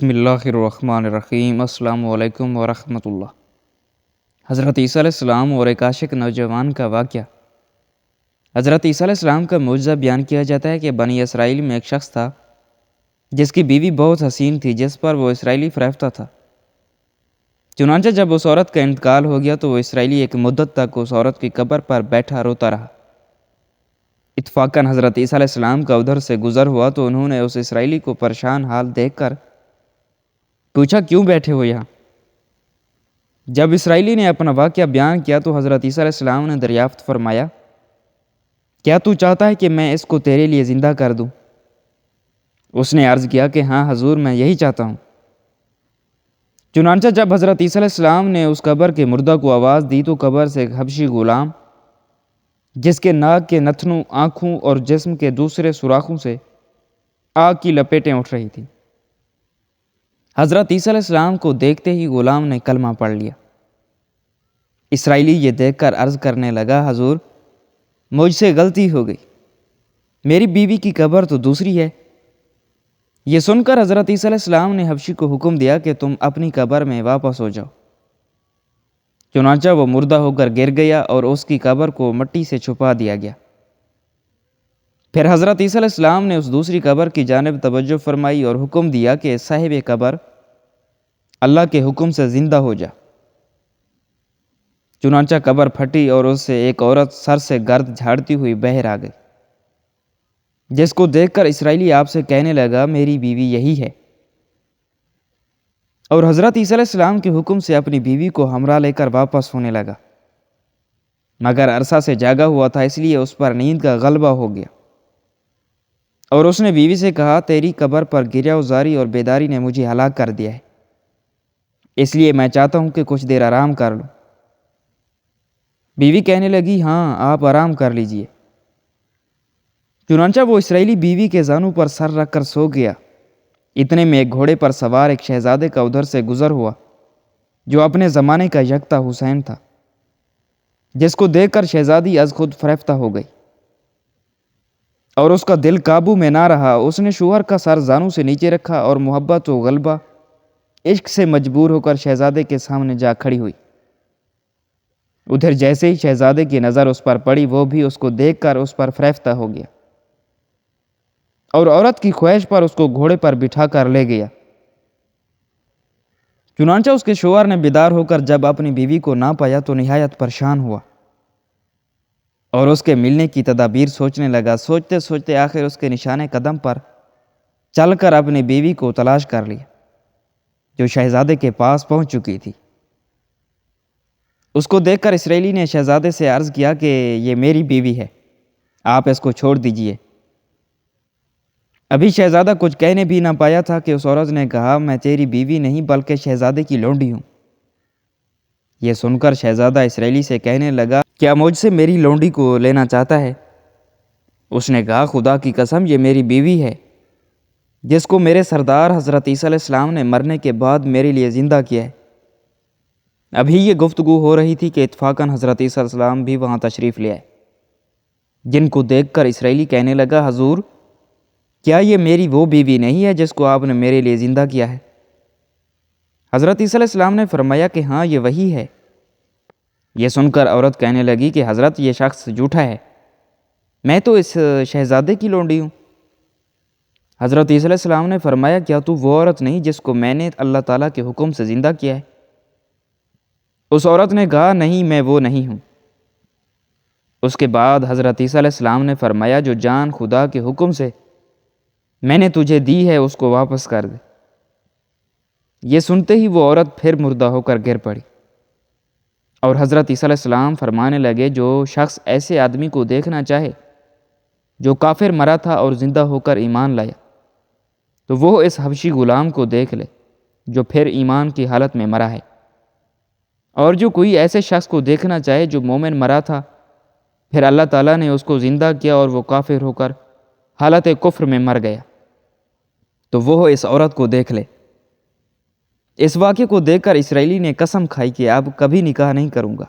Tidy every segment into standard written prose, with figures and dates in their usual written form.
بسم اللہ الرحمن الرحیم۔ السلام علیکم ورحمۃ اللہ۔ حضرت عیسیٰ علیہ السلام اور ایک عاشق نوجوان کا واقعہ۔ حضرت عیسیٰ علیہ السلام کا معجزہ بیان کیا جاتا ہے کہ بنی اسرائیل میں ایک شخص تھا جس کی بیوی بہت حسین تھی، جس پر وہ اسرائیلی فریفتہ تھا۔ چنانچہ جب اس عورت کا انتقال ہو گیا تو وہ اسرائیلی ایک مدت تک اس عورت کی قبر پر بیٹھا روتا رہا۔ اتفاقاً حضرت عیسیٰ علیہ السلام کا ادھر سے گزر ہوا تو انہوں نے اس اسرائیلی کو پریشان حال دیکھ کر پوچھا، کیوں بیٹھے ہو یہاں؟ جب اسرائیلی نے اپنا واقعہ بیان کیا تو حضرت عیسیٰ علیہ السلام نے دریافت فرمایا، کیا تو چاہتا ہے کہ میں اس کو تیرے لیے زندہ کر دوں؟ اس نے عرض کیا کہ ہاں حضور، میں یہی چاہتا ہوں۔ چنانچہ جب حضرت عیسیٰ علیہ السلام نے اس قبر کے مردہ کو آواز دی تو قبر سے ایک حبشی غلام، جس کے ناک کے نتنوں، آنکھوں اور جسم کے دوسرے سوراخوں سے آگ کی لپیٹیں اٹھ رہی تھیں، حضرت عیسیٰ علیہ السلام کو دیکھتے ہی غلام نے کلمہ پڑھ لیا۔ اسرائیلی یہ دیکھ کر عرض کرنے لگا، حضور مجھ سے غلطی ہو گئی، میری بیوی کی قبر تو دوسری ہے۔ یہ سن کر حضرت عیسیٰ علیہ السلام نے حبشی کو حکم دیا کہ تم اپنی قبر میں واپس ہو جاؤ۔ چنانچہ وہ مردہ ہو کر گر گیا اور اس کی قبر کو مٹی سے چھپا دیا گیا۔ پھر حضرت عیسیٰ علیہ السلام نے اس دوسری قبر کی جانب توجہ فرمائی اور حکم دیا کہ صاحب قبر اللہ کے حکم سے زندہ ہو جا۔ چنانچہ قبر پھٹی اور اس سے ایک عورت سر سے گرد جھاڑتی ہوئی باہر آ گئی، جس کو دیکھ کر اسرائیلی آپ سے کہنے لگا، میری بیوی یہی ہے۔ اور حضرت عیسیٰ علیہ السلام کے حکم سے اپنی بیوی کو ہمراہ لے کر واپس ہونے لگا، مگر عرصہ سے جاگا ہوا تھا، اس لیے اس پر نیند کا غلبہ ہو گیا۔ اور اس نے بیوی سے کہا، تیری قبر پر گریہ وزاری اور بیداری نے مجھے ہلاک کر دیا ہے، اس لیے میں چاہتا ہوں کہ کچھ دیر آرام کر لوں۔ بیوی کہنے لگی، ہاں آپ آرام کر لیجئے۔ چنانچہ وہ اسرائیلی بیوی کے زانوں پر سر رکھ کر سو گیا۔ اتنے میں ایک گھوڑے پر سوار ایک شہزادے کا ادھر سے گزر ہوا، جو اپنے زمانے کا یکتا حسین تھا، جس کو دیکھ کر شہزادی از خود فریفتہ ہو گئی اور اس کا دل قابو میں نہ رہا۔ اس نے شوہر کا سر زانوں سے نیچے رکھا اور محبت و غلبہ عشق سے مجبور ہو کر شہزادے کے سامنے جا کھڑی ہوئی۔ ادھر جیسے ہی شہزادے کی نظر اس پر پڑی، وہ بھی اس کو دیکھ کر اس پر فریفتہ ہو گیا اور عورت کی خواہش پر اس کو گھوڑے پر بٹھا کر لے گیا۔ چنانچہ اس کے شوہر نے بیدار ہو کر جب اپنی بیوی کو نہ پایا تو نہایت پریشان ہوا اور اس کے ملنے کی تدابیر سوچنے لگا۔ سوچتے سوچتے آخر اس کے نشانے قدم پر چل کر اپنی بیوی کو تلاش کر لیا، جو شہزادے کے پاس پہنچ چکی تھی۔ اس کو دیکھ کر اسرائیلی نے شہزادے سے عرض کیا کہ یہ میری بیوی ہے، آپ اس کو چھوڑ دیجئے۔ ابھی شہزادہ کچھ کہنے بھی نہ پایا تھا کہ اس عورت نے کہا، میں تیری بیوی نہیں بلکہ شہزادے کی لونڈی ہوں۔ یہ سن کر شہزادہ اسرائیلی سے کہنے لگا، کیا مجھ سے میری لونڈی کو لینا چاہتا ہے؟ اس نے کہا، خدا کی قسم یہ میری بیوی ہے، جس کو میرے سردار حضرت عیسیٰ علیہ السلام نے مرنے کے بعد میرے لیے زندہ کیا ہے۔ ابھی یہ گفتگو ہو رہی تھی کہ اتفاقاً حضرت عیسیٰ علیہ السلام بھی وہاں تشریف لے آئے، جن کو دیکھ کر اسرائیلی کہنے لگا، حضور کیا یہ میری وہ بیوی نہیں ہے جس کو آپ نے میرے لیے زندہ کیا ہے؟ حضرت عیسیٰ علیہ السلام نے فرمایا کہ ہاں یہ وہی ہے۔ یہ سن کر عورت کہنے لگی کہ حضرت یہ شخص جھوٹا ہے، میں تو اس شہزادے کی لونڈی ہوں۔ حضرت عیسیٰ علیہ السلام نے فرمایا، کیا تو وہ عورت نہیں جس کو میں نے اللہ تعالیٰ کے حکم سے زندہ کیا ہے؟ اس عورت نے کہا، نہیں میں وہ نہیں ہوں۔ اس کے بعد حضرت عیسیٰ علیہ السلام نے فرمایا، جو جان خدا کے حکم سے میں نے تجھے دی ہے اس کو واپس کر دے۔ یہ سنتے ہی وہ عورت پھر مردہ ہو کر گر پڑی اور حضرت عیسیٰ علیہ السلام فرمانے لگے، جو شخص ایسے آدمی کو دیکھنا چاہے جو کافر مرا تھا اور زندہ ہو کر ایمان لایا، تو وہ اس حبشی غلام کو دیکھ لے جو پھر ایمان کی حالت میں مرا ہے، اور جو کوئی ایسے شخص کو دیکھنا چاہے جو مومن مرا تھا، پھر اللہ تعالیٰ نے اس کو زندہ کیا اور وہ کافر ہو کر حالت کفر میں مر گیا، تو وہ اس عورت کو دیکھ لے۔ اس واقعے کو دیکھ کر اسرائیلی نے قسم کھائی کہ اب کبھی نکاح نہیں کروں گا،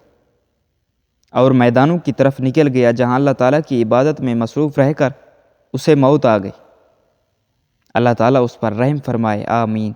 اور میدانوں کی طرف نکل گیا جہاں اللہ تعالیٰ کی عبادت میں مصروف رہ کر اسے موت آ گئی۔ اللہ تعالیٰ اس پر رحم فرمائے، آمین۔